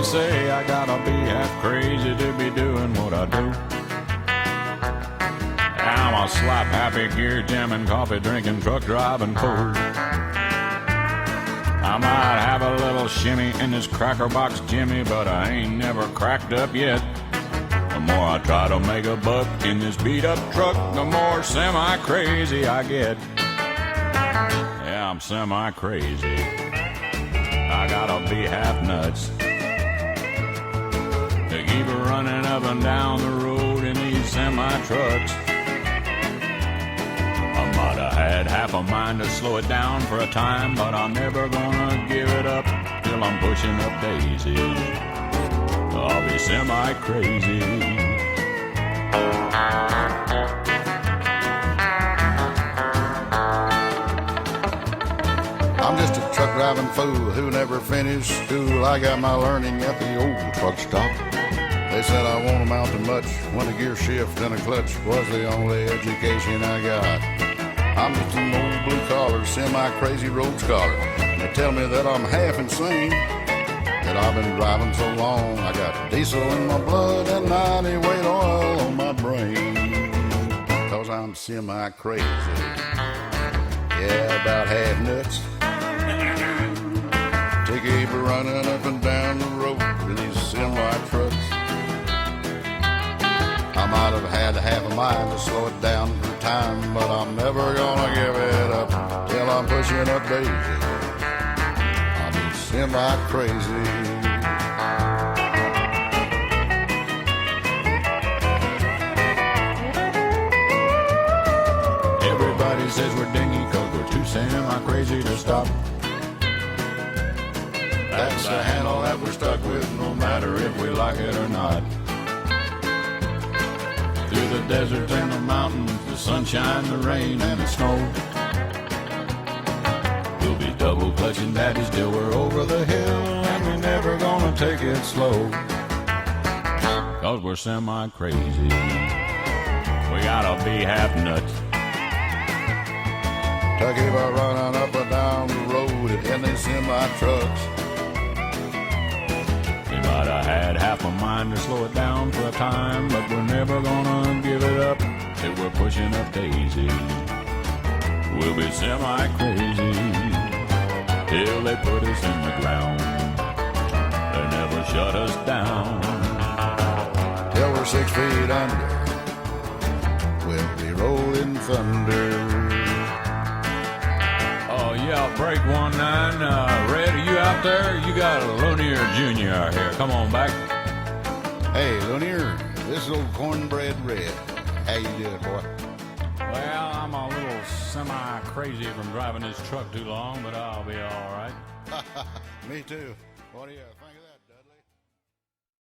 They say I gotta be half crazy to be doing what I do. I'm a slap happy, gear jamming, coffee drinking, truck driving fool. I might have a little shimmy in this cracker box Jimmy, but I ain't never cracked up yet. The more I try to make a buck in this beat up truck, the more semi-crazy I get. Yeah, I'm semi-crazy. I gotta be half nuts to keep it running up and down the road in these semi-trucks. I might have had half a mind to slow it down for a time, but I'm never gonna give it up till I'm pushing up daisies. I'll be semi-crazy. I'm just a truck driving fool who never finished school. I got my learning at the old truck stop. They said I won't amount to much when a gear shift and a clutch was the only education I got. I'm just an old blue collar, semi-crazy road scholar. They tell me that I'm half insane, that I've been driving so long. I got diesel in my blood and 90 weight oil on my brain. Cause I'm semi-crazy. Yeah, about half nuts. To keep running up and down the road in these semi-trucks. I might have had half a mind to slow it down for time, but I'm never gonna give it up till I'm pushing up daisy. I'll be semi-crazy. Everybody says we're dingy cause we're too semi-crazy to stop. That's the handle that we're stuck with, no matter if we like it or not. Through the deserts and the mountains, the sunshine, the rain, and the snow. We'll be double clutching daddies till we're over the hill, and we're never gonna take it slow. Cause we're semi-crazy. We gotta be half nuts to keep on running up and down the road in these semi-trucks. We might have had half a mind to slow it down for a time, but we're never gonna give it up till we're pushing up daisies. We'll be semi-crazy till they put us in the ground. They never shut us down. Till we're 6 feet under, we'll be rolling thunder. Oh yeah, break 1-9. Red, are you out there? You got a Lunier Jr. out here. Come on back. Hey, Lunier, this is old cornbread Red. How you doing, boy? Well, I'm a little semi-crazy from driving this truck too long, but I'll be all right. Me too. What do you think of that?